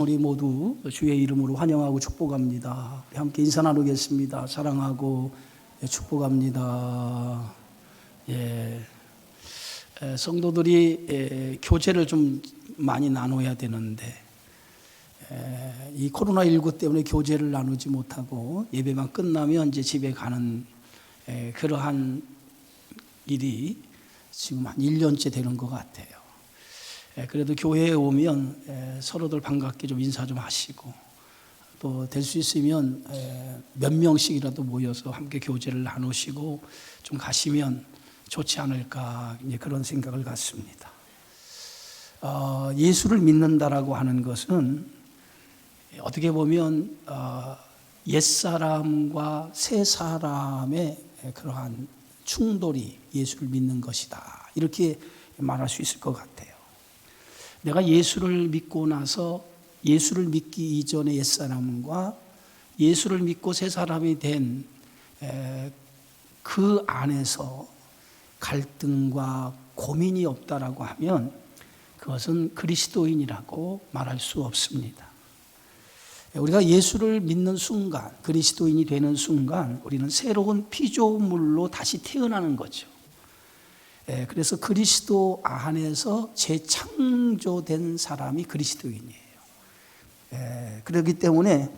우리 모두 주의 이름으로 환영하고 축복합니다. 함께 인사 나누겠습니다. 사랑하고 축복합니다. 성도들이 교제를 좀 많이 나눠야 되는데 이 코로나19 때문에 교제를 나누지 못하고 예배만 끝나면 이제 집에 가는 그러한 일이 지금 한 1년째 되는 것 같아요. 그래도 교회에 오면 서로들 반갑게 좀 인사 좀 하시고 또 될 수 있으면 몇 명씩이라도 모여서 함께 교제를 나누시고 좀 가시면 좋지 않을까 그런 생각을 갖습니다. 예수를 믿는다라고 하는 것은 어떻게 보면 옛사람과 새사람의 그러한 충돌이 예수를 믿는 것이다, 이렇게 말할 수 있을 것 같아요. 내가 예수를 믿고 나서 예수를 믿기 이전의 옛사람과 예수를 믿고 새 사람이 된 그 안에서 갈등과 고민이 없다라고 하면 그것은 그리스도인이라고 말할 수 없습니다. 우리가 예수를 믿는 순간, 그리스도인이 되는 순간 우리는 새로운 피조물로 다시 태어나는 거죠. 그래서 그리스도 안에서 재창조된 사람이 그리스도인이에요. 그렇기 때문에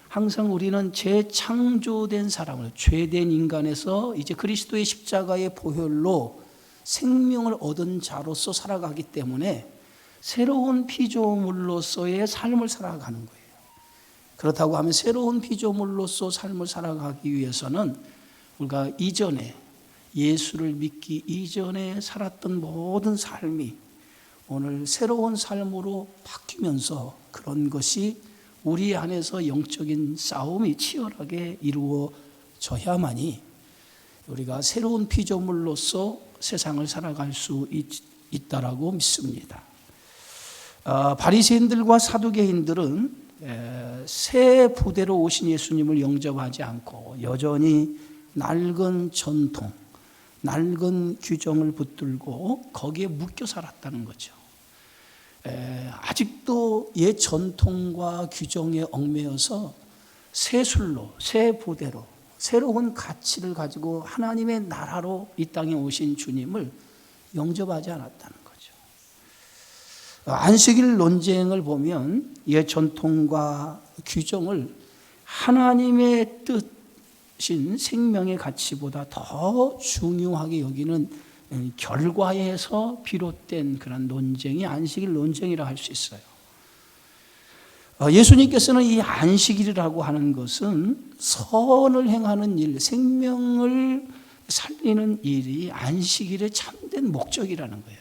항상 우리는 재창조된 사람을, 죄된 인간에서 이제 그리스도의 십자가의 보혈로 생명을 얻은 자로서 살아가기 때문에 새로운 피조물로서의 삶을 살아가는 거예요. 그렇다고 하면 새로운 피조물로서 삶을 살아가기 위해서는 우리가 이전에 예수를 믿기 이전에 살았던 모든 삶이 오늘 새로운 삶으로 바뀌면서 그런 것이 우리 안에서 영적인 싸움이 치열하게 이루어져야만이 우리가 새로운 피조물로서 세상을 살아갈 수 있다라고 믿습니다. 바리새인들과 사두개인들은 새 부대로 오신 예수님을 영접하지 않고 여전히 낡은 전통, 낡은 규정을 붙들고 거기에 묶여 살았다는 거죠. 아직도 옛 전통과 규정에 얽매여서 새 술로, 새 부대로 새로운 가치를 가지고 하나님의 나라로 이 땅에 오신 주님을 영접하지 않았다는 거죠. 안식일 논쟁을 보면 옛 전통과 규정을 하나님의 뜻인 생명의 가치보다 더 중요하게 여기는 결과에서 비롯된 그런 논쟁이 안식일 논쟁이라 할 수 있어요. 예수님께서는 이 안식일이라고 하는 것은 선을 행하는 일, 생명을 살리는 일이 안식일의 참된 목적이라는 거예요.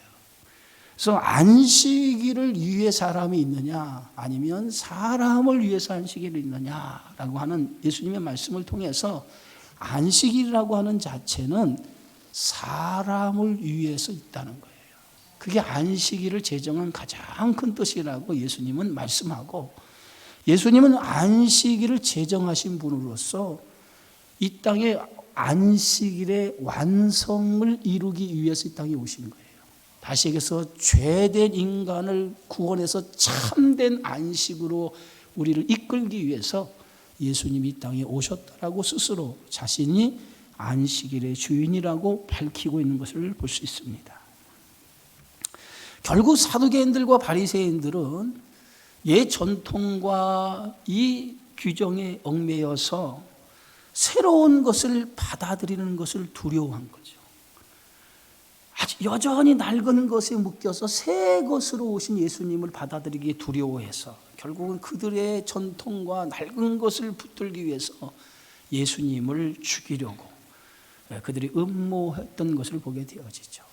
그래서 안식일을 위해 사람이 있느냐 아니면 사람을 위해서 안식일이 있느냐라고 하는 예수님의 말씀을 통해서 안식일이라고 하는 자체는 사람을 위해서 있다는 거예요. 그게 안식일을 제정한 가장 큰 뜻이라고 예수님은 말씀하고, 예수님은 안식일을 제정하신 분으로서 이 땅에 안식일의 완성을 이루기 위해서 이 땅에 오신 거예요. 다시 얘기해서 죄된 인간을 구원해서 참된 안식으로 우리를 이끌기 위해서 예수님이 이 땅에 오셨다라고 스스로 자신이 안식일의 주인이라고 밝히고 있는 것을 볼 수 있습니다. 결국 사두개인들과 바리새인들은 옛 전통과 이 규정에 얽매여서 새로운 것을 받아들이는 것을 두려워한 거죠. 아직 여전히 낡은 것에 묶여서 새 것으로 오신 예수님을 받아들이기에 두려워해서 결국은 그들의 전통과 낡은 것을 붙들기 위해서 예수님을 죽이려고 그들이 음모했던 것을 보게 되어지죠.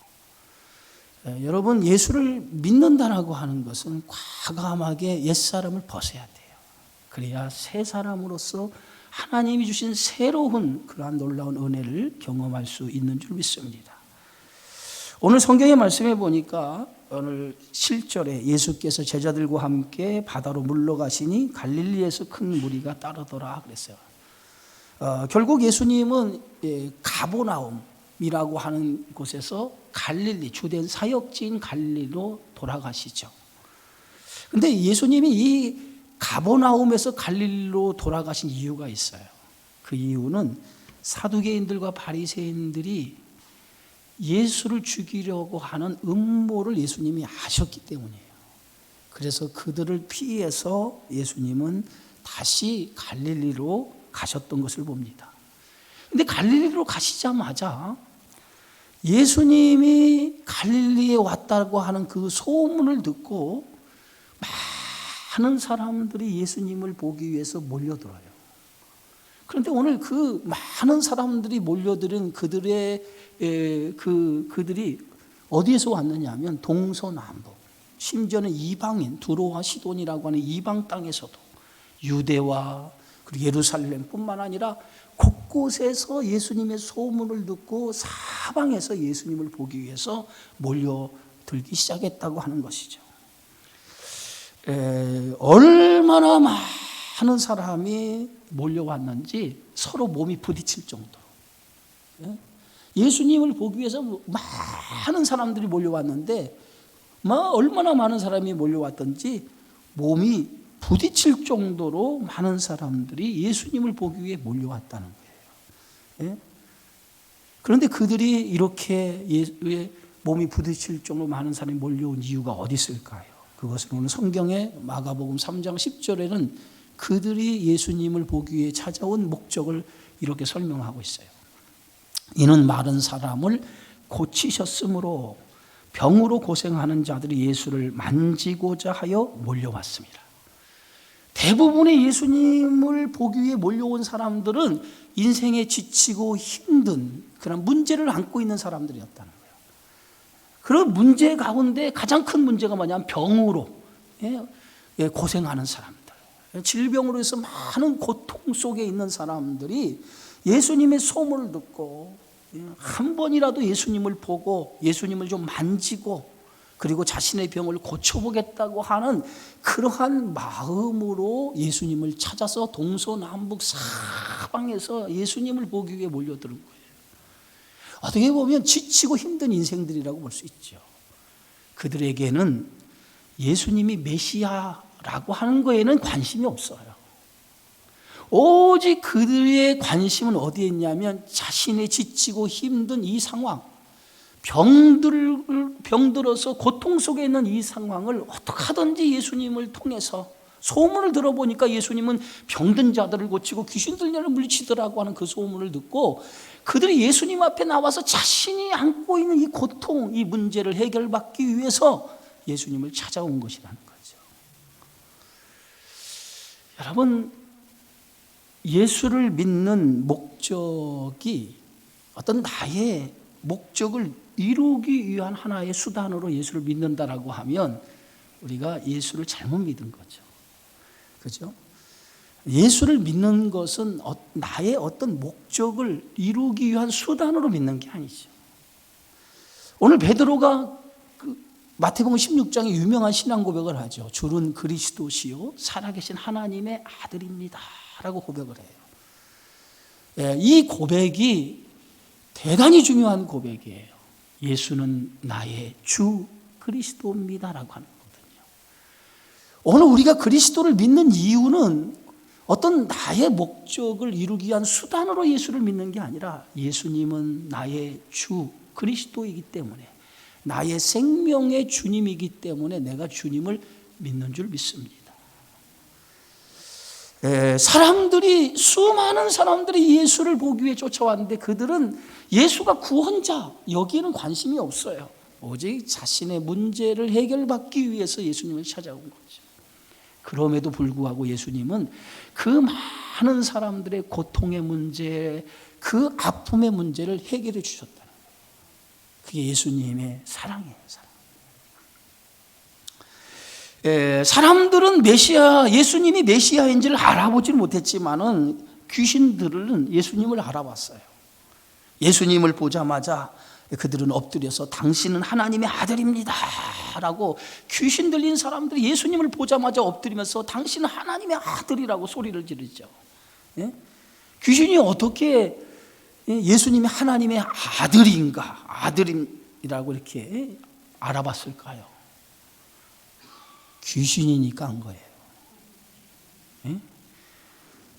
여러분, 예수를 믿는다라고 하는 것은 과감하게 옛사람을 벗어야 돼요. 그래야 새 사람으로서 하나님이 주신 새로운 그러한 놀라운 은혜를 경험할 수 있는 줄 믿습니다. 오늘 성경의 말씀에 보니까 오늘 7절에 예수께서 제자들과 함께 바다로 물러가시니 갈릴리에서 큰 무리가 따르더라 그랬어요. 결국 예수님은 가버나움이라고 하는 곳에서 갈릴리, 주된 사역지인 갈릴리로 돌아가시죠. 그런데 예수님이 이 가버나움에서 갈릴리로 돌아가신 이유가 있어요. 그 이유는 사두개인들과 바리새인들이 예수를 죽이려고 하는 음모를 예수님이 아셨기 때문이에요. 그래서 그들을 피해서 예수님은 다시 갈릴리로 가셨던 것을 봅니다. 근데 갈릴리로 가시자마자 예수님이 갈릴리에 왔다고 하는 그 소문을 듣고 많은 사람들이 예수님을 보기 위해서 몰려들어요. 그런데 오늘 그 많은 사람들이 몰려드는 그들이 어디에서 왔느냐 하면 동서남북, 심지어는 이방인, 두로와 시돈이라고 하는 이방 땅에서도 유대와 그리고 예루살렘뿐만 아니라 곳곳에서 예수님의 소문을 듣고 사방에서 예수님을 보기 위해서 몰려들기 시작했다고 하는 것이죠. 얼마나 많은 사람이 몰려왔는지 서로 몸이 부딪힐 정도로 예수님을 보기 위해서 많은 사람들이 몰려왔는데 얼마나 많은 사람이 몰려왔던지 몸이 부딪힐 정도로 많은 사람들이 예수님을 보기 위해 몰려왔다는 거예요. 그런데 그들이 이렇게 몸이 부딪힐 정도로 많은 사람이 몰려온 이유가 어디 있을까요? 그것은 오늘 성경의 마가복음 3장 10절에는 그들이 예수님을 보기 위해 찾아온 목적을 이렇게 설명하고 있어요. 이는 마른 사람을 고치셨으므로 병으로 고생하는 자들이 예수를 만지고자 하여 몰려왔습니다. 대부분의 예수님을 보기 위해 몰려온 사람들은 인생에 지치고 힘든 그런 문제를 안고 있는 사람들이었다는 거예요. 그런 문제 가운데 가장 큰 문제가 뭐냐면 병으로 고생하는 사람들, 질병으로 해서 많은 고통 속에 있는 사람들이 예수님의 소문을 듣고 한 번이라도 예수님을 보고 예수님을 좀 만지고 그리고 자신의 병을 고쳐보겠다고 하는 그러한 마음으로 예수님을 찾아서 동서남북 사방에서 예수님을 보기 위해 몰려드는 거예요. 어떻게 보면 지치고 힘든 인생들이라고 볼 수 있죠. 그들에게는 예수님이 메시아라고 하는 거에는 관심이 없어요. 오직 그들의 관심은 어디에 있냐면 자신의 지치고 힘든 이 상황, 병들어서 고통 속에 있는 이 상황을 어떻게 하든지 예수님을 통해서 소문을 들어보니까 예수님은 병든 자들을 고치고 귀신 들려를 물리치더라고 하는 그 소문을 듣고 그들이 예수님 앞에 나와서 자신이 안고 있는 이 고통, 이 문제를 해결받기 위해서 예수님을 찾아온 것이라는 거죠. 여러분, 예수를 믿는 목적이 어떤 나의 목적을 이루기 위한 하나의 수단으로 예수를 믿는다라고 하면 우리가 예수를 잘못 믿은 거죠. 그죠? 예수를 믿는 것은 나의 어떤 목적을 이루기 위한 수단으로 믿는 게 아니죠. 오늘 베드로가 마태복음 16장에 유명한 신앙 고백을 하죠. 주는 그리스도시요 살아계신 하나님의 아들입니다 라고 고백을 해요. 이 고백이 대단히 중요한 고백이에요. 예수는 나의 주 그리스도입니다라고 하는 거거든요. 오늘 우리가 그리스도를 믿는 이유는 어떤 나의 목적을 이루기 위한 수단으로 예수를 믿는 게 아니라 예수님은 나의 주 그리스도이기 때문에 나의 생명의 주님이기 때문에 내가 주님을 믿는 줄 믿습니다. 수많은 사람들이 예수를 보기 위해 쫓아왔는데 그들은 예수가 구원자 여기에는 관심이 없어요. 오직 자신의 문제를 해결받기 위해서 예수님을 찾아온 거죠. 그럼에도 불구하고 예수님은 그 많은 사람들의 고통의 문제, 그 아픔의 문제를 해결해 주셨다는 거예요. 그게 예수님의 사랑이에요. 사람들은 예수님이 메시아인지를 알아보지는 못했지만은 귀신들은 예수님을 알아봤어요. 예수님을 보자마자 그들은 엎드려서 당신은 하나님의 아들입니다 라고 귀신 들린 사람들이 예수님을 보자마자 엎드리면서 당신은 하나님의 아들이라고 소리를 지르죠. 귀신이 어떻게 예수님이 하나님의 아들이라고 이렇게 알아봤을까요? 귀신이니까 한 거예요. 예?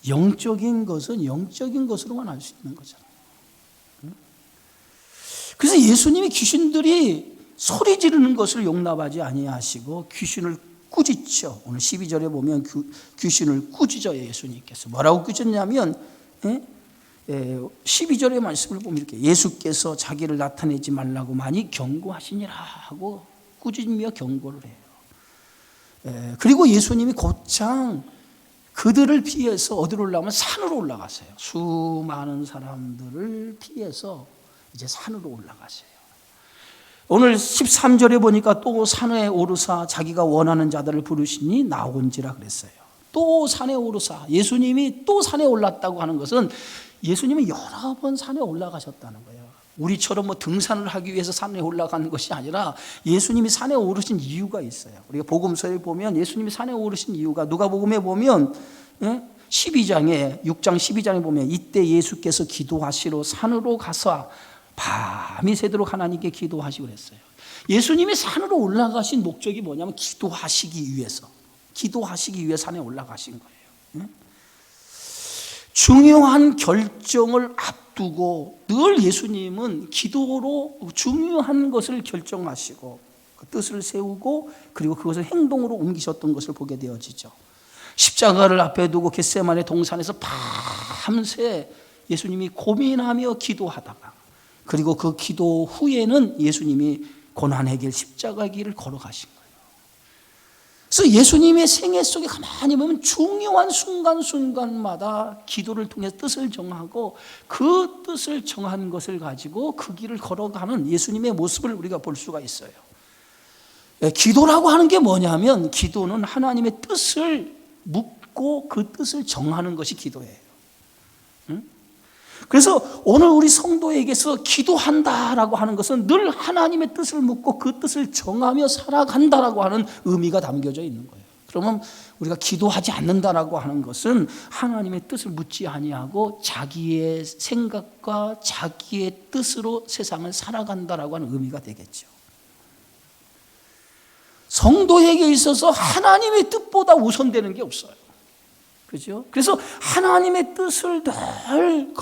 영적인 것은 영적인 것으로만 알 수 있는 거잖아요. 그래서 예수님이 귀신들이 소리 지르는 것을 용납하지 아니하시고 귀신을 꾸짖죠. 오늘 12절에 보면 귀신을 꾸짖어요. 예수님께서 뭐라고 꾸짖냐면 12절의 말씀을 보면 이렇게 예수께서 자기를 나타내지 말라고 많이 경고하시니라 하고 꾸짖으며 경고를 해요. 그리고 예수님이 곧장 그들을 피해서 어디로 올라가면 산으로 올라가세요. 수많은 사람들을 피해서 이제 산으로 올라가세요. 오늘 13절에 보니까 또 산에 오르사 자기가 원하는 자들을 부르시니 나온지라 그랬어요. 또 산에 오르사, 예수님이 또 산에 올랐다고 하는 것은 예수님이 여러 번 산에 올라가셨다는 거예요. 우리처럼 뭐 등산을 하기 위해서 산에 올라가는 것이 아니라 예수님이 산에 오르신 이유가 있어요. 우리가 복음서에 보면 예수님이 산에 오르신 이유가 누가복음에 보면 6장 12장에 보면 이때 예수께서 기도하시러 산으로 가서 밤이 새도록 하나님께 기도하시고 그랬어요. 예수님이 산으로 올라가신 목적이 뭐냐면 기도하시기 위해서 산에 올라가신 거예요. 중요한 결정을 앞두고 늘 예수님은 기도로 중요한 것을 결정하시고 그 뜻을 세우고 그리고 그것을 행동으로 옮기셨던 것을 보게 되어지죠. 십자가를 앞에 두고 겟세마네 동산에서 밤새 예수님이 고민하며 기도하다가 그리고 그 기도 후에는 예수님이 고난의 길 십자가 길을 걸어가신 거예요. 그래서 예수님의 생애 속에 가만히 보면 중요한 순간순간마다 기도를 통해 뜻을 정하고 그 뜻을 정한 것을 가지고 그 길을 걸어가는 예수님의 모습을 우리가 볼 수가 있어요. 기도라고 하는 게 뭐냐면 기도는 하나님의 뜻을 묻고 그 뜻을 정하는 것이 기도예요. 그래서 오늘 우리 성도에게서 기도한다라고 하는 것은 늘 하나님의 뜻을 묻고 그 뜻을 정하며 살아간다라고 하는 의미가 담겨져 있는 거예요. 그러면 우리가 기도하지 않는다라고 하는 것은 하나님의 뜻을 묻지 아니하고 자기의 생각과 자기의 뜻으로 세상을 살아간다라고 하는 의미가 되겠죠. 성도에게 있어서 하나님의 뜻보다 우선되는 게 없어요. 그렇죠? 그래서 하나님의 뜻을 늘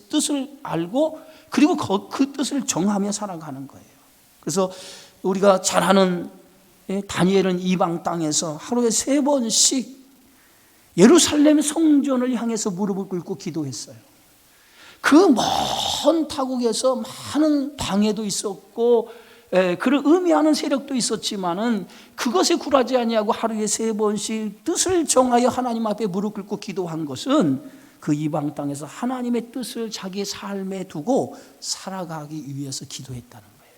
뜻을 알고 그리고 그 뜻을 정하며 살아가는 거예요. 그래서 우리가 잘 아는 다니엘은 이방 땅에서 하루에 3번씩 예루살렘 성전을 향해서 무릎을 꿇고 기도했어요. 그 먼 타국에서 많은 방해도 있었고 그를 의미하는 세력도 있었지만은 그것에 굴하지 아니하고 하루에 3번씩 뜻을 정하여 하나님 앞에 무릎 꿇고 기도한 것은 그 이방 땅에서 하나님의 뜻을 자기의 삶에 두고 살아가기 위해서 기도했다는 거예요.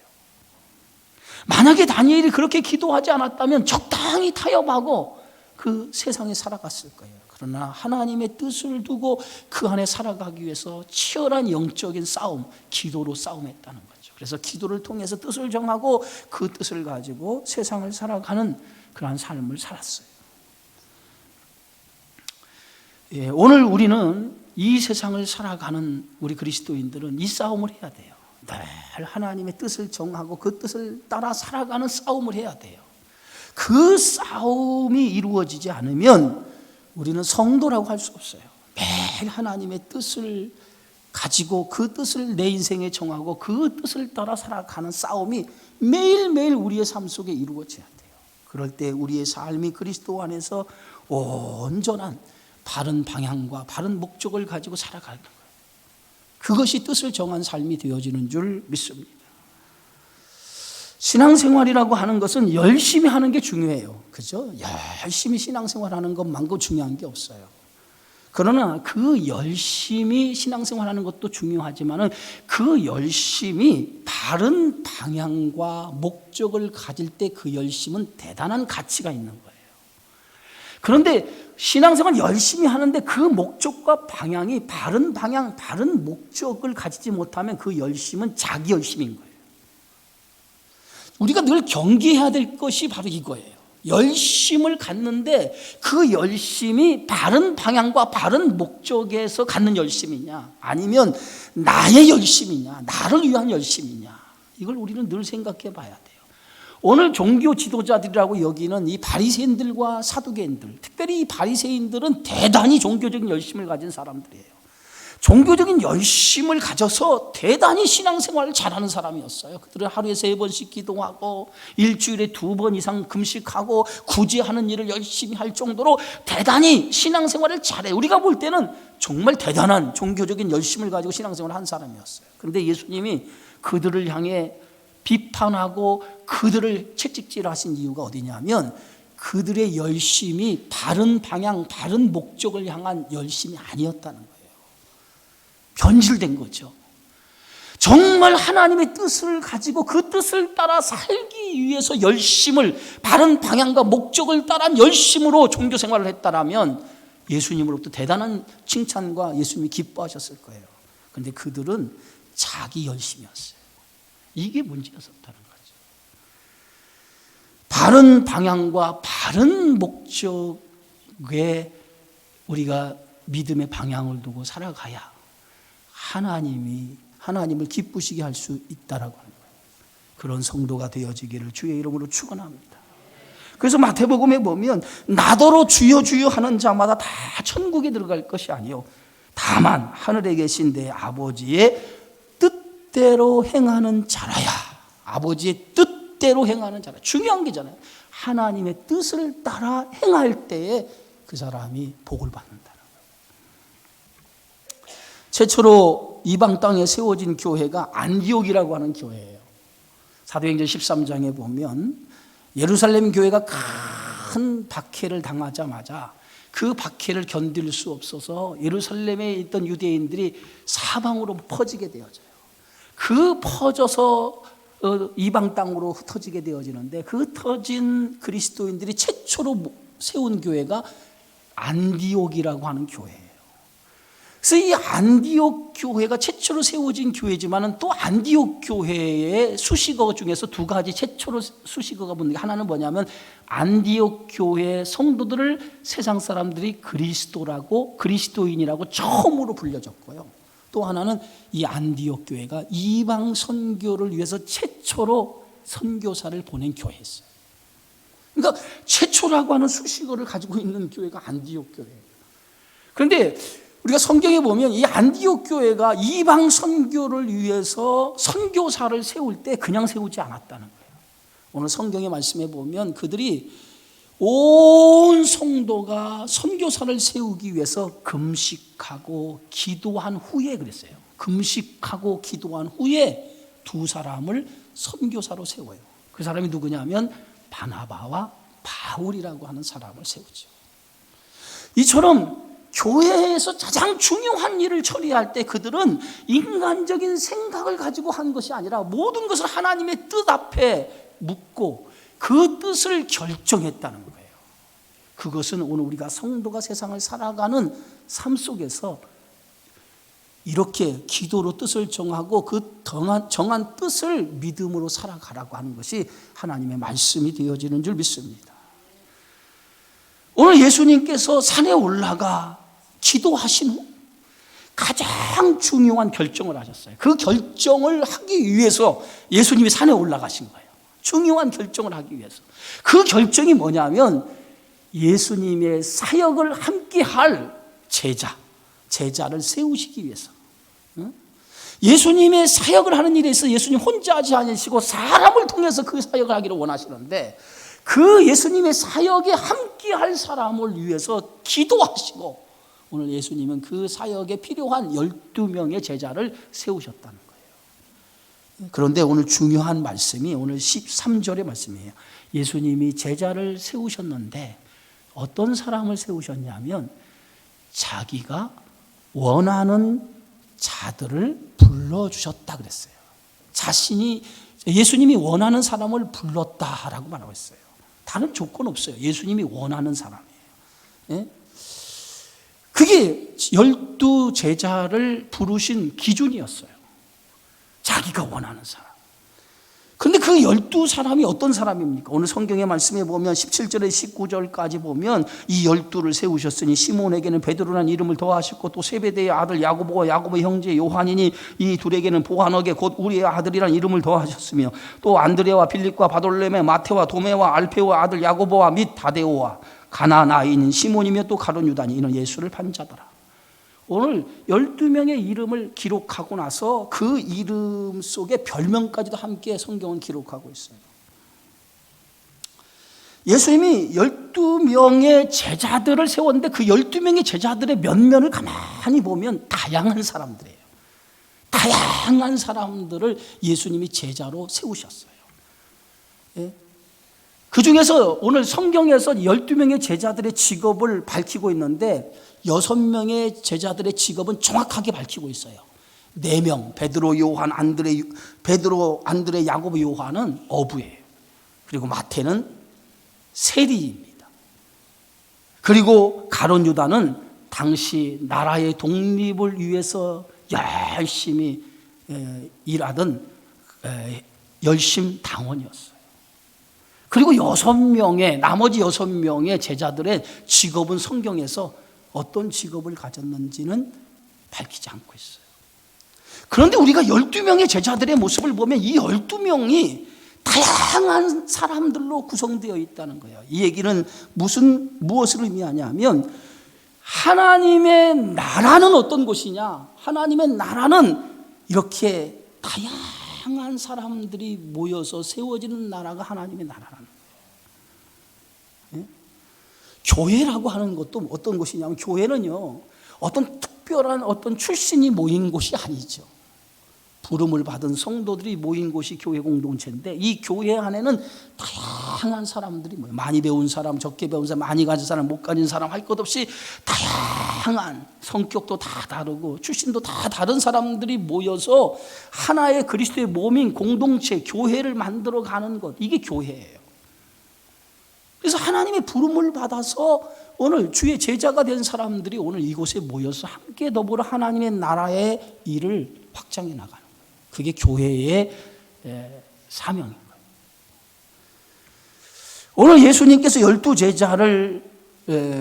만약에 다니엘이 그렇게 기도하지 않았다면 적당히 타협하고 그 세상에 살아갔을 거예요. 그러나 하나님의 뜻을 두고 그 안에 살아가기 위해서 치열한 영적인 싸움, 기도로 싸움했다는 거예요. 그래서 기도를 통해서 뜻을 정하고 그 뜻을 가지고 세상을 살아가는 그러한 삶을 살았어요. 오늘 우리는 이 세상을 살아가는 우리 그리스도인들은 이 싸움을 해야 돼요. 늘 하나님의 뜻을 정하고 그 뜻을 따라 살아가는 싸움을 해야 돼요. 그 싸움이 이루어지지 않으면 우리는 성도라고 할 수 없어요. 매일 하나님의 뜻을 가지고 그 뜻을 내 인생에 정하고 그 뜻을 따라 살아가는 싸움이 매일매일 우리의 삶 속에 이루어져야 돼요. 그럴 때 우리의 삶이 그리스도 안에서 온전한 바른 방향과 바른 목적을 가지고 살아가는 거예요. 그것이 뜻을 정한 삶이 되어지는 줄 믿습니다. 신앙생활이라고 하는 것은 열심히 하는 게 중요해요. 그죠? 열심히 신앙생활하는 것만큼 중요한 게 없어요. 그러나 그 열심히 신앙생활하는 것도 중요하지만 그 열심이 바른 방향과 목적을 가질 때 그 열심은 대단한 가치가 있는 거예요. 그런데 신앙생활 열심히 하는데 그 목적과 방향이 바른 방향, 바른 목적을 가지지 못하면 그 열심은 자기 열심인 거예요. 우리가 늘 경계해야 될 것이 바로 이거예요. 열심을 갖는데 그 열심이 바른 방향과 바른 목적에서 갖는 열심이냐 아니면 나의 열심이냐 나를 위한 열심이냐 이걸 우리는 늘 생각해 봐야 돼요. 오늘 종교 지도자들이라고 여기는 이 바리새인들과 사두개인들, 특별히 이 바리새인들은 대단히 종교적인 열심을 가진 사람들이에요. 종교적인 열심을 가져서 대단히 신앙생활을 잘하는 사람이었어요. 그들은 하루에 3번씩 기도하고 일주일에 2번 이상 금식하고 굳이 하는 일을 열심히 할 정도로 대단히 신앙생활을 잘해요. 우리가 볼 때는 정말 대단한 종교적인 열심을 가지고 신앙생활을 한 사람이었어요. 그런데 예수님이 그들을 향해 비판하고 그들을 채찍질하신 이유가 어디냐면 그들의 열심이 바른 방향, 바른 목적을 향한 열심이 아니었다는 거예요. 변질된 거죠. 정말 하나님의 뜻을 가지고 그 뜻을 따라 살기 위해서 열심을, 바른 방향과 목적을 따른 열심으로 종교 생활을 했다라면 예수님으로부터 대단한 칭찬과 예수님이 기뻐하셨을 거예요. 그런데 그들은 자기 열심이었어요. 이게 문제였었다는 거죠. 바른 방향과 바른 목적에 우리가 믿음의 방향을 두고 살아가야 하나님을 기쁘시게 할 수 있다라고 하는 거예요. 그런 성도가 되어지기를 주의 이름으로 축원합니다. 그래서 마태복음에 보면 나더러 주여 주여 하는 자마다 다 천국에 들어갈 것이 아니요 다만 하늘에 계신 내 아버지의 뜻대로 행하는 자라야. 아버지의 뜻대로 행하는 자라. 중요한 게잖아요. 하나님의 뜻을 따라 행할 때에 그 사람이 복을 받는다. 최초로 이방 땅에 세워진 교회가 안디옥이라고 하는 교회예요. 사도행전 13장에 보면 예루살렘 교회가 큰 박해를 당하자마자 그 박해를 견딜 수 없어서 예루살렘에 있던 유대인들이 사방으로 퍼지게 되어져요. 그 퍼져서 이방 땅으로 흩어지게 되어지는데 그 흩어진 그리스도인들이 최초로 세운 교회가 안디옥이라고 하는 교회예요. 그래서 이 안디옥 교회가 최초로 세워진 교회지만은 또 안디옥 교회의 수식어 중에서 2가지 최초로 수식어가 붙는 게 하나는 뭐냐면 안디옥 교회 성도들을 세상 사람들이 그리스도인이라고 처음으로 불려졌고요. 또 하나는 이 안디옥 교회가 이방 선교를 위해서 최초로 선교사를 보낸 교회였어요. 그러니까 최초라고 하는 수식어를 가지고 있는 교회가 안디옥 교회예요. 그런데 우리가 성경에 보면 이 안디옥 교회가 이방 선교를 위해서 선교사를 세울 때 그냥 세우지 않았다는 거예요. 오늘 성경의 말씀에 보면 그들이 온 성도가 선교사를 세우기 위해서 금식하고 기도한 후에 그랬어요. 금식하고 기도한 후에 2 사람을 선교사로 세워요. 그 사람이 누구냐면 바나바와 바울이라고 하는 사람을 세우죠. 이처럼 교회에서 가장 중요한 일을 처리할 때 그들은 인간적인 생각을 가지고 한 것이 아니라 모든 것을 하나님의 뜻 앞에 묻고 그 뜻을 결정했다는 거예요. 그것은 오늘 우리가 성도가 세상을 살아가는 삶 속에서 이렇게 기도로 뜻을 정하고 그 정한 뜻을 믿음으로 살아가라고 하는 것이 하나님의 말씀이 되어지는 줄 믿습니다. 오늘 예수님께서 산에 올라가 기도하신 후 가장 중요한 결정을 하셨어요. 그 결정을 하기 위해서 예수님이 산에 올라가신 거예요. 중요한 결정을 하기 위해서. 그 결정이 뭐냐면 예수님의 사역을 함께할 제자를 세우시기 위해서. 예수님의 사역을 하는 일에 있어서 예수님 혼자 하지 않으시고 사람을 통해서 그 사역을 하기를 원하시는데 그 예수님의 사역에 함께할 사람을 위해서 기도하시고 오늘 예수님은 그 사역에 필요한 12명의 제자를 세우셨다는 거예요. 그런데 오늘 중요한 말씀이 오늘 13절의 말씀이에요. 예수님이 제자를 세우셨는데 어떤 사람을 세우셨냐면 자기가 원하는 자들을 불러주셨다 그랬어요. 예수님이 원하는 사람을 불렀다라고 말하고 있어요. 다른 조건 없어요. 예수님이 원하는 사람이에요. 예? 그게 12 제자를 부르신 기준이었어요. 자기가 원하는 사람. 그런데 그 12사람이 어떤 사람입니까? 오늘 성경의 말씀에 보면 17절에 19절까지 보면 이 12를 세우셨으니 시몬에게는 베드로라는 이름을 더하셨고 또 세베대의 아들 야고보와 야고보의 형제 요한이니 이 둘에게는 보아너게 곧 우리의 아들이라는 이름을 더하셨으며 또 안드레와 빌립과 바돌레메 마테와 도메와 알페오와 아들 야고보와 및 다데오와 가나나인인 시몬이며 또 가룟 유다니 이는 예수를 판 자더라. 오늘 12명의 이름을 기록하고 나서 그 이름 속에 별명까지도 함께 성경은 기록하고 있어요. 예수님이 12명의 제자들을 세웠는데 그 12명의 제자들의 면면을 가만히 보면 다양한 사람들이에요. 다양한 사람들을 예수님이 제자로 세우셨어요. 예? 그 중에서 오늘 성경에서 12명의 제자들의 직업을 밝히고 있는데 6명의 제자들의 직업은 정확하게 밝히고 있어요. 4명, 베드로, 요한, 베드로, 안드레, 야고보, 요한은 어부예요. 그리고 마태는 세리입니다. 그리고 가룟 유다는 당시 나라의 독립을 위해서 열심히 일하던 열심 당원이었어요. 그리고 나머지 6명의 제자들의 직업은 성경에서 어떤 직업을 가졌는지는 밝히지 않고 있어요. 그런데 우리가 12명의 제자들의 모습을 보면 이 12명이 다양한 사람들로 구성되어 있다는 거예요. 이 얘기는 무엇을 의미하냐면 하나님의 나라는 어떤 곳이냐? 하나님의 나라는 이렇게 다양한 사람들이 모여서 세워지는 나라가 하나님의 나라라는 거예요. 교회라고 하는 것도 어떤 곳이냐면 교회는요 어떤 특별한 어떤 출신이 모인 곳이 아니죠. 부름을 받은 성도들이 모인 곳이 교회 공동체인데 이 교회 안에는 다양한 사람들이 모여요. 많이 배운 사람, 적게 배운 사람, 많이 가진 사람, 못 가진 사람 할 것 없이 다양한 성격도 다 다르고 출신도 다 다른 사람들이 모여서 하나의 그리스도의 몸인 공동체, 교회를 만들어가는 것, 이게 교회예요. 그래서 하나님의 부름을 받아서 오늘 주의 제자가 된 사람들이 오늘 이곳에 모여서 함께 더불어 하나님의 나라의 일을 확장해 나가는 거예요. 그게 교회의 사명인 거예요. 오늘 예수님께서 12제자를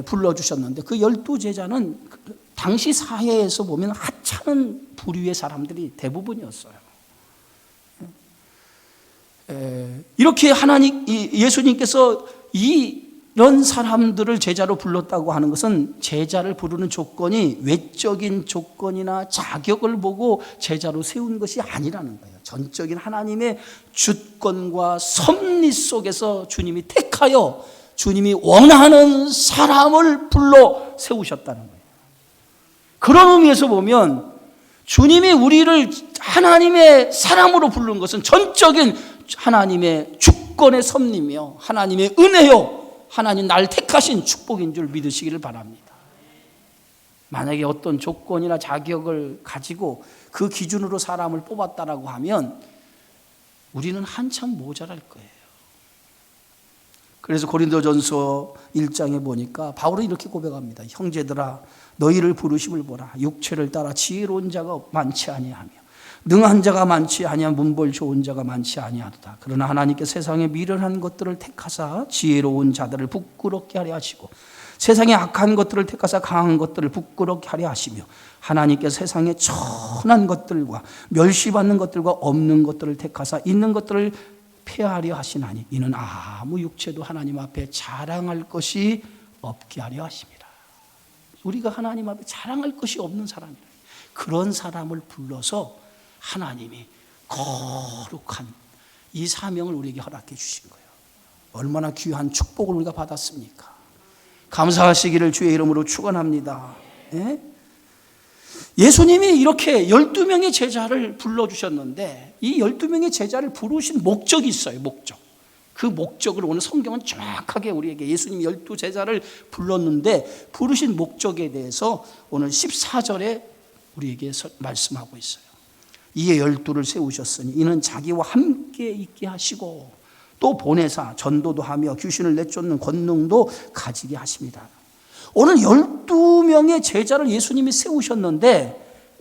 불러주셨는데 그 12제자는 당시 사회에서 보면 하찮은 부류의 사람들이 대부분이었어요. 이렇게 예수님께서 이런 사람들을 제자로 불렀다고 하는 것은 제자를 부르는 조건이 외적인 조건이나 자격을 보고 제자로 세운 것이 아니라는 거예요. 전적인 하나님의 주권과 섭리 속에서 주님이 택하여 주님이 원하는 사람을 불러 세우셨다는 거예요. 그런 의미에서 보면 주님이 우리를 하나님의 사람으로 부르는 것은 전적인 하나님의 주권의 섭리며 하나님의 은혜요 하나님 날 택하신 축복인 줄 믿으시기를 바랍니다. 만약에 어떤 조건이나 자격을 가지고 그 기준으로 사람을 뽑았다라고 하면 우리는 한참 모자랄 거예요. 그래서 고린도전서 1장에 보니까 바울은 이렇게 고백합니다. 형제들아 너희를 부르심을 보라. 육체를 따라 지혜로운 자가 많지 아니하며 능한 자가 많지 아니하며 문벌 좋은 자가 많지 아니하도다. 그러나 하나님께 세상에 미련한 것들을 택하사 지혜로운 자들을 부끄럽게 하려 하시고 세상에 악한 것들을 택하사 강한 것들을 부끄럽게 하려 하시며 하나님께 세상에 천한 것들과 멸시받는 것들과 없는 것들을 택하사 있는 것들을 폐하려 하시나니 이는 아무 육체도 하나님 앞에 자랑할 것이 없게 하려 하십니다. 우리가 하나님 앞에 자랑할 것이 없는 사람이라. 그런 사람을 불러서 하나님이 거룩한 이 사명을 우리에게 허락해 주신 거예요. 얼마나 귀한 축복을 우리가 받았습니까? 감사하시기를 주의 이름으로 축원합니다. 예? 예수님이 이렇게 12명의 제자를 불러주셨는데 이 12명의 제자를 부르신 목적이 있어요. 목적. 그 목적을 오늘 성경은 정확하게 우리에게 예수님이 12제자를 불렀는데 부르신 목적에 대해서 오늘 14절에 우리에게 말씀하고 있어요. 이에 12를 세우셨으니 이는 자기와 함께 있게 하시고 또 보내사 전도도 하며 귀신을 내쫓는 권능도 가지게 하십니다. 오늘 12명의 제자를 예수님이 세우셨는데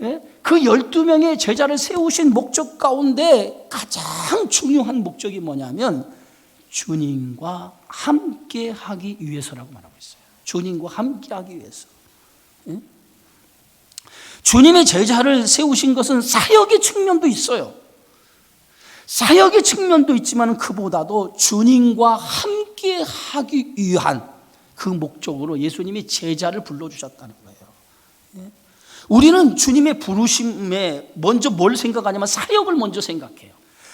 그 12명의 제자를 세우신 목적 가운데 가장 중요한 목적이 뭐냐면 주님과 함께 하기 위해서라고 말하고 있어요. 주님과 함께 하기 위해서. 주님의 제자를 세우신 것은 사역의 측면도 있어요. 사역의 측면도 있지만 그보다도 주님과 함께 하기 위한 그 목적으로 예수님이 제자를 불러주셨다는 거예요. 우리는 주님의 부르심에 먼저 뭘 생각하냐면 사역을 먼저 생각해요.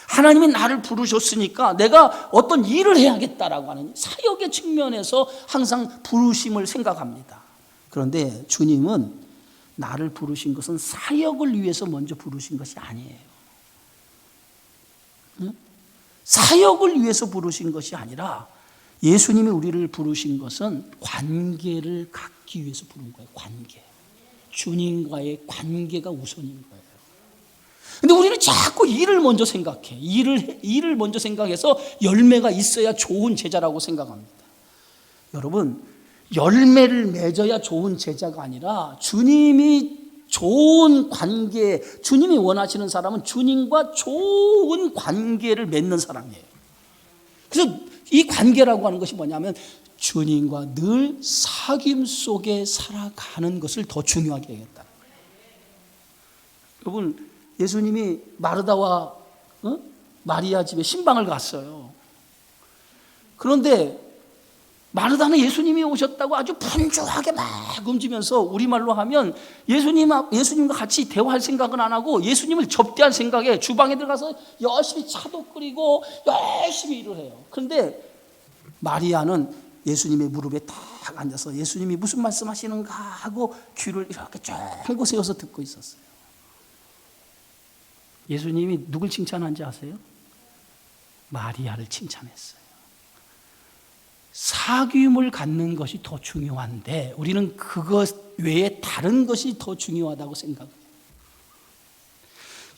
하나님이 나를 부르셨으니까 내가 어떤 일을 해야겠다라고 하는 사역의 측면에서 항상 부르심을 생각합니다. 그런데 주님은 나를 부르신 것은 사역을 위해서 먼저 부르신 것이 아니에요. 사역을 위해서 부르신 것이 아니라 예수님이 우리를 부르신 것은 관계를 갖기 위해서 부른 거예요. 관계. 주님과의 관계가 우선인 거예요. 근데 우리는 자꾸 일을 먼저 생각해. 일을 먼저 생각해서 열매가 있어야 좋은 제자라고 생각합니다. 여러분, 열매를 맺어야 좋은 제자가 아니라 주님이 좋은 관계, 주님이 원하시는 사람은 주님과 좋은 관계를 맺는 사람이에요. 그래서 이 관계라고 하는 것이 뭐냐면 주님과 늘 사귐 속에 살아가는 것을 더 중요하게 하겠다. 여러분, 예수님이 마르다와 마리아 집에 신방을 갔어요. 그런데 마르다는 예수님이 오셨다고 아주 분주하게 막 움직이면서 우리말로 하면 예수님과 같이 대화할 생각은 안 하고 예수님을 접대할 생각에 주방에 들어가서 열심히 차도 끓이고 열심히 일을 해요. 그런데 마리아는 예수님의 무릎에 딱 앉아서 예수님이 무슨 말씀하시는가 하고 귀를 이렇게 쫑긋 세워서 듣고 있었어요. 예수님이 누굴 칭찬한지 아세요? 마리아를 칭찬했어요. 사귐을 갖는 것이 더 중요한데 우리는 그것 외에 다른 것이 더 중요하다고 생각해요.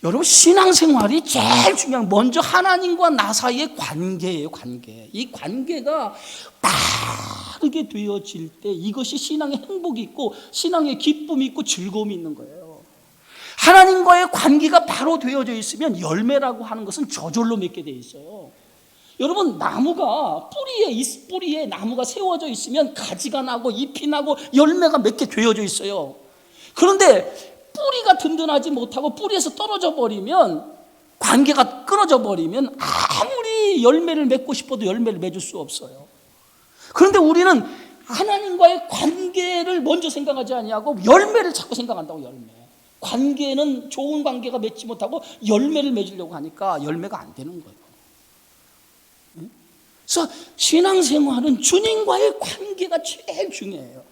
여러분, 신앙생활이 제일 중요한 먼저 하나님과 나 사이의 관계예요. 관계. 이 관계가 바르게 되어질 때 이것이 신앙의 행복이 있고 신앙의 기쁨이 있고 즐거움이 있는 거예요. 하나님과의 관계가 바로 되어져 있으면 열매라고 하는 것은 저절로 맺게 돼 있어요. 여러분, 나무가 뿌리에 나무가 세워져 있으면 가지가 나고 잎이 나고 열매가 맺게 되어져 있어요. 그런데 뿌리가 든든하지 못하고 뿌리에서 떨어져 버리면, 관계가 끊어져 버리면 아무리 열매를 맺고 싶어도 열매를 맺을 수 없어요. 그런데 우리는 하나님과의 관계를 먼저 생각하지 아니하고 열매를 자꾸 생각한다고. 열매. 관계는 좋은 관계가 맺지 못하고 열매를 맺으려고 하니까 열매가 안 되는 거예요. 그래서 신앙생활은 주님과의 관계가 제일 중요해요.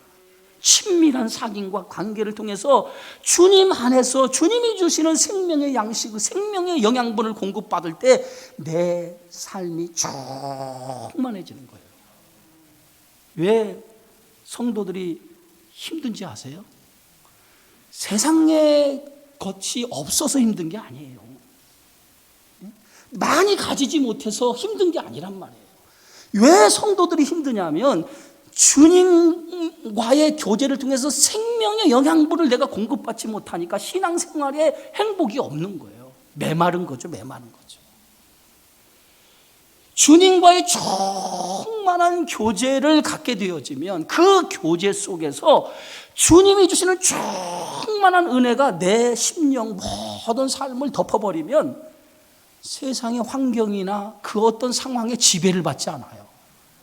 친밀한 사귐과 관계를 통해서 주님 안에서 주님이 주시는 생명의 양식, 생명의 영양분을 공급받을 때 내 삶이 충만해지는 거예요. 왜 성도들이 힘든지 아세요? 세상의 것이 없어서 힘든 게 아니에요. 많이 가지지 못해서 힘든 게 아니란 말이에요. 왜 성도들이 힘드냐면 주님과의 교제를 통해서 생명의 영양분을 내가 공급받지 못하니까 신앙생활에 행복이 없는 거예요. 메마른 거죠. 메마른 거죠. 주님과의 충만한 교제를 갖게 되어지면 그 교제 속에서 주님이 주시는 충만한 은혜가 내 심령 모든 삶을 덮어버리면 세상의 환경이나 그 어떤 상황에 지배를 받지 않아요.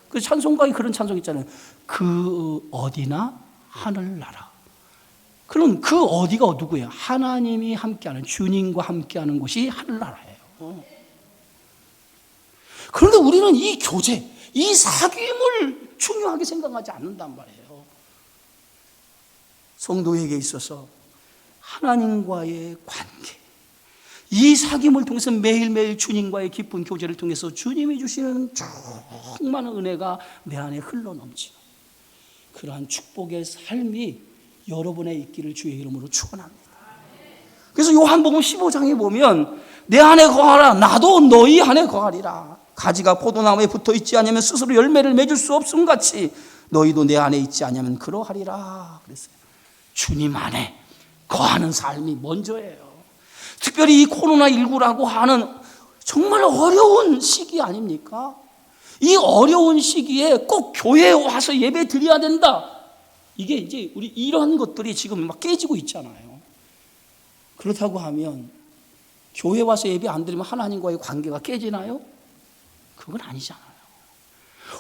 그 찬송가에 그런 찬송 있잖아요. 그 어디나 하늘나라. 그럼 그 어디가 누구예요? 하나님이 함께하는, 주님과 함께하는 곳이 하늘나라예요. 그런데 우리는 이 교제, 이 사귐을 중요하게 생각하지 않는단 말이에요. 성도에게 있어서 하나님과의 관계, 이 사귐을 통해서 매일매일 주님과의 깊은 교제를 통해서 주님이 주시는 충만한 은혜가 내 안에 흘러넘치는 그러한 축복의 삶이 여러분의 있기를 주의 이름으로 축원합니다. 그래서 요한복음 15장에 보면 내 안에 거하라, 나도 너희 안에 거하리라. 가지가 포도나무에 붙어있지 않으면 스스로 열매를 맺을 수 없음 같이 너희도 내 안에 있지 않으면 그러하리라 그랬어요. 주님 안에 거하는 삶이 먼저예요. 특별히 이 코로나19라고 하는 정말 어려운 시기 아닙니까? 이 어려운 시기에 꼭 교회에 와서 예배 드려야 된다. 이게 이제 우리 이런 것들이 지금 막 깨지고 있잖아요. 그렇다고 하면 교회 와서 예배 안 드리면 하나님과의 관계가 깨지나요? 그건 아니잖아요.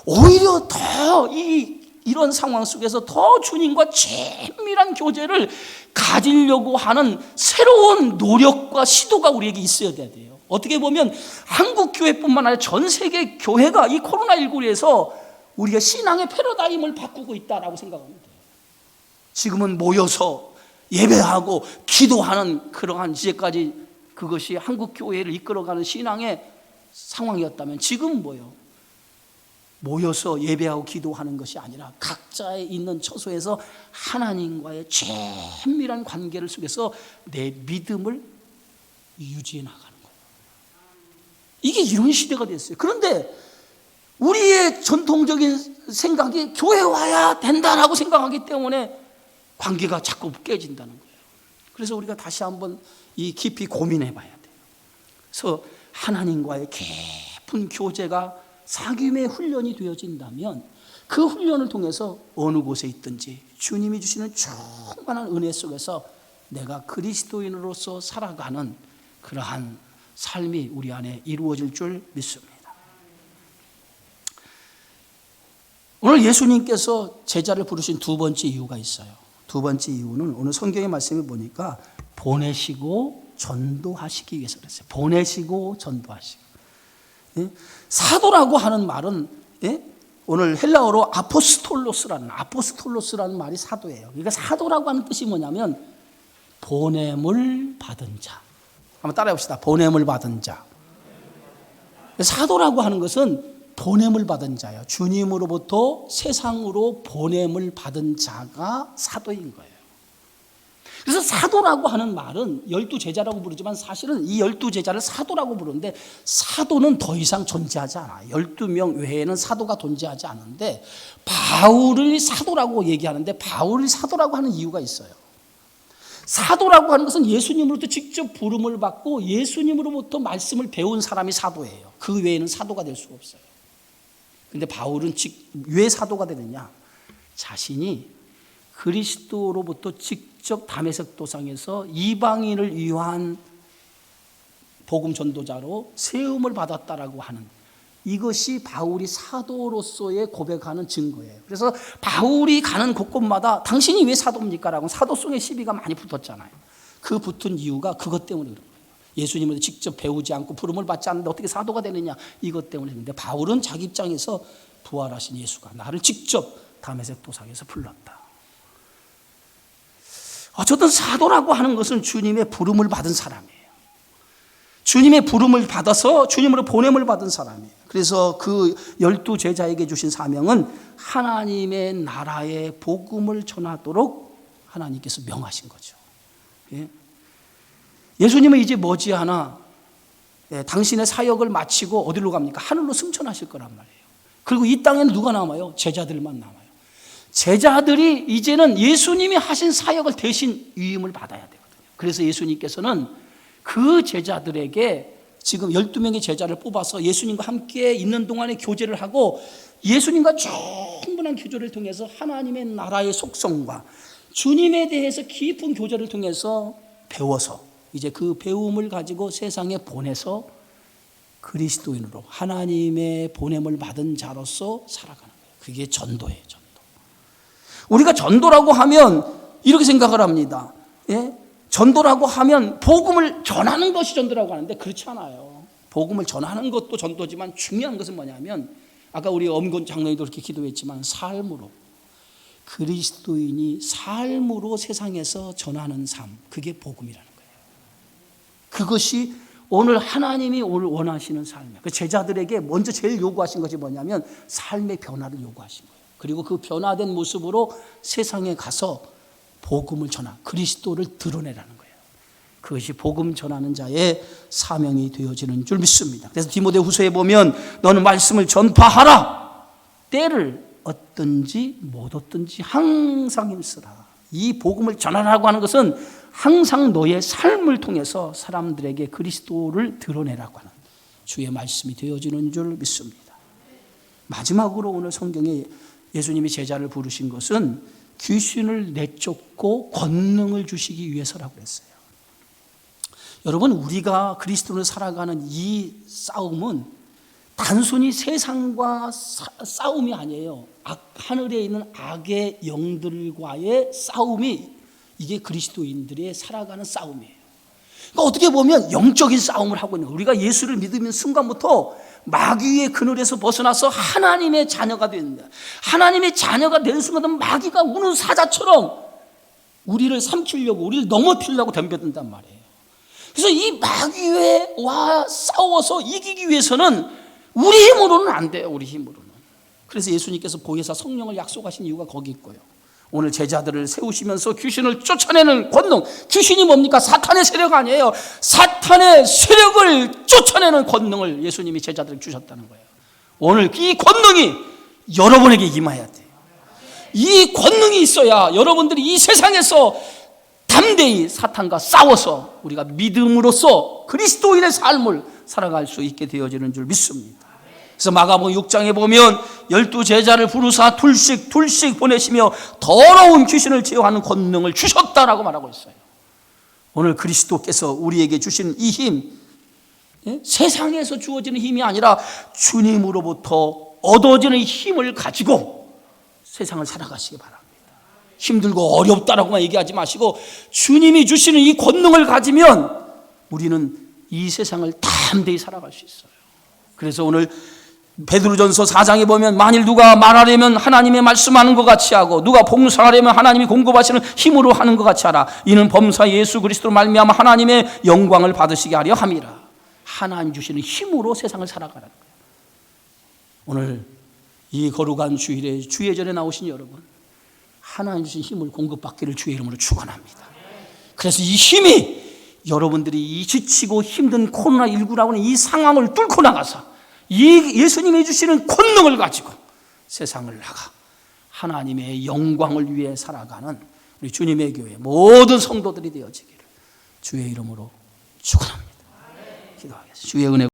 오히려 더 이런 상황 속에서 더 주님과 친밀한 교제를 가지려고 하는 새로운 노력과 시도가 우리에게 있어야 돼요. 어떻게 보면 한국 교회뿐만 아니라 전 세계 교회가 이 코로나19에서 우리가 신앙의 패러다임을 바꾸고 있다라고 생각합니다. 지금은 모여서 예배하고 기도하는 그러한 이제까지 그것이 한국 교회를 이끌어가는 신앙의 상황이었다면 지금 뭐요? 모여서 예배하고 기도하는 것이 아니라 각자의 있는 처소에서 하나님과의 친밀한 관계를 속에서 내 믿음을 유지해 나가는 거예요. 이게 이런 시대가 됐어요. 그런데 우리의 전통적인 생각이 교회 와야 된다라고 생각하기 때문에 관계가 자꾸 깨진다는 거예요. 그래서 우리가 다시 한번 이 깊이 고민해 봐야 돼요. 그래서 하나님과의 깊은 교제가 사귐의 훈련이 되어진다면 그 훈련을 통해서 어느 곳에 있든지 주님이 주시는 충만한 은혜 속에서 내가 그리스도인으로서 살아가는 그러한 삶이 우리 안에 이루어질 줄 믿습니다. 오늘 예수님께서 제자를 부르신 두 번째 이유가 있어요. 두 번째 이유는 오늘 성경의 말씀을 보니까 보내시고 전도하시기 위해서 그랬어요. 보내시고 전도하시기. 사도라고 하는 말은 오늘 헬라어로 아포스톨로스라는 말이 사도예요. 그러니까 사도라고 하는 뜻이 뭐냐면 보냄을 받은 자. 한번 따라해 봅시다. 보냄을 받은 자. 사도라고 하는 것은 보냄을 받은 자예요. 주님으로부터 세상으로 보냄을 받은 자가 사도인 거예요. 그래서 사도라고 하는 말은 12제자라고 부르지만 사실은 이 12제자를 사도라고 부르는데 사도는 더 이상 존재하지 않아요. 12명 외에는 사도가 존재하지 않는데 바울을 사도라고 얘기하는데 바울을 사도라고 하는 이유가 있어요. 사도라고 하는 것은 예수님으로부터 직접 부름을 받고 예수님으로부터 말씀을 배운 사람이 사도예요. 그 외에는 사도가 될 수가 없어요. 근데 바울은 왜 사도가 되느냐? 자신이 그리스도로부터 직접 다메섹 도상에서 이방인을 위한 복음 전도자로 세움을 받았다라고 하는 이것이 바울이 사도로서의 고백하는 증거예요. 그래서 바울이 가는 곳곳마다 당신이 왜 사도입니까? 라고 사도성의 시비가 많이 붙었잖아요. 그 붙은 이유가 그것 때문에 그런 거예요. 예수님을 직접 배우지 않고 부름을 받지 않는데 어떻게 사도가 되느냐 이것 때문에 했는데 바울은 자기 입장에서 부활하신 예수가 나를 직접 다메섹 도상에서 불렀다. 어쨌든 사도라고 하는 것은 주님의 부름을 받은 사람이에요. 주님의 부름을 받아서 주님으로 보냄을 받은 사람이에요. 그래서 그 12제자에게 주신 사명은 하나님의 나라의 복음을 전하도록 하나님께서 명하신 거죠. 예수님은 이제 머지않아 당신의 사역을 마치고 어디로 갑니까? 하늘로 승천하실 거란 말이에요. 그리고 이 땅에는 누가 남아요? 제자들만 남아요. 제자들이 이제는 예수님이 하신 사역을 대신 위임을 받아야 되거든요. 그래서 예수님께서는 그 제자들에게 지금 12명의 제자를 뽑아서 예수님과 함께 있는 동안에 교제를 하고 예수님과 충분한 교제를 통해서 하나님의 나라의 속성과 주님에 대해서 깊은 교제를 통해서 배워서 이제 그 배움을 가지고 세상에 보내서 그리스도인으로 하나님의 보냄을 받은 자로서 살아가는 거예요. 그게 전도예요. 전도. 우리가 전도라고 하면 이렇게 생각을 합니다. 전도라고 하면 복음을 전하는 것이 전도라고 하는데 그렇지 않아요. 복음을 전하는 것도 전도지만 중요한 것은 뭐냐면 아까 우리 엄건 장로님도 그렇게 기도했지만 삶으로 그리스도인이 삶으로 세상에서 전하는 삶 그게 복음이라는 거예요. 그것이 오늘 하나님이 오늘 원하시는 삶이에요. 그 제자들에게 먼저 제일 요구하신 것이 뭐냐면 삶의 변화를 요구하신 거예요. 그리고 그 변화된 모습으로 세상에 가서 복음을 전하, 그리스도를 드러내라는 거예요. 그것이 복음 전하는 자의 사명이 되어지는 줄 믿습니다. 그래서 디모데후서에 보면 너는 말씀을 전파하라. 때를 얻든지 못 얻든지 항상 힘쓰라. 이 복음을 전하라고 하는 것은 항상 너의 삶을 통해서 사람들에게 그리스도를 드러내라고 하는 주의 말씀이 되어지는 줄 믿습니다. 마지막으로 오늘 성경에 예수님이 제자를 부르신 것은 귀신을 내쫓고 권능을 주시기 위해서라고 했어요. 여러분, 우리가 그리스도를 살아가는 이 싸움은 단순히 세상과 싸움이 아니에요. 하늘에 있는 악의 영들과의 싸움이 이게 그리스도인들의 살아가는 싸움이에요. 그러니까 어떻게 보면 영적인 싸움을 하고 있는 거예요. 우리가 예수를 믿으면 순간부터 마귀의 그늘에서 벗어나서 하나님의 자녀가 됩니다. 하나님의 자녀가 된 순간 마귀가 우는 사자처럼 우리를 삼키려고, 우리를 넘어뜨리려고 덤벼든단 말이에요. 그래서 이 마귀와 싸워서 이기기 위해서는 우리 힘으로는 안 돼요. 우리 힘으로는. 그래서 예수님께서 보혜사 성령을 약속하신 이유가 거기 있고요. 오늘 제자들을 세우시면서 귀신을 쫓아내는 권능, 귀신이 뭡니까? 사탄의 세력 아니에요. 사탄의 세력을 쫓아내는 권능을 예수님이 제자들에게 주셨다는 거예요. 오늘 이 권능이 여러분에게 임해야 돼요. 이 권능이 있어야 여러분들이 이 세상에서 담대히 사탄과 싸워서 우리가 믿음으로써 그리스도인의 삶을 살아갈 수 있게 되어지는 줄 믿습니다. 그래서 마가복음 6장에 보면 12제자를 부르사 둘씩 보내시며 더러운 귀신을 제어하는 권능을 주셨다라고 말하고 있어요. 오늘 그리스도께서 우리에게 주신 이 힘, 세상에서 주어지는 힘이 아니라 주님으로부터 얻어지는 힘을 가지고 세상을 살아가시기 바랍니다. 힘들고 어렵다라고만 얘기하지 마시고 주님이 주시는 이 권능을 가지면 우리는 이 세상을 담대히 살아갈 수 있어요. 그래서 오늘 베드로전서 4장에 보면 만일 누가 말하려면 하나님의 말씀하는 것 같이 하고 누가 봉사하려면 하나님이 공급하시는 힘으로 하는 것 같이 하라. 이는 범사 예수 그리스도로 말미암아 하나님의 영광을 받으시게 하려 함이라. 하나님 주시는 힘으로 세상을 살아가라는 거예요. 오늘 이 거룩한 주일에 주예전에 나오신 여러분, 하나님 주신 힘을 공급받기를 주의 이름으로 축원합니다. 그래서 이 힘이 여러분들이 이 지치고 힘든 코로나19라고 하는 이 상황을 뚫고 나가서 이 예수님이 주시는 권능을 가지고 세상을 나가 하나님의 영광을 위해 살아가는 우리 주님의 교회 모든 성도들이 되어지기를 주의 이름으로 축원합니다. 기도하겠습니다. 주의 은혜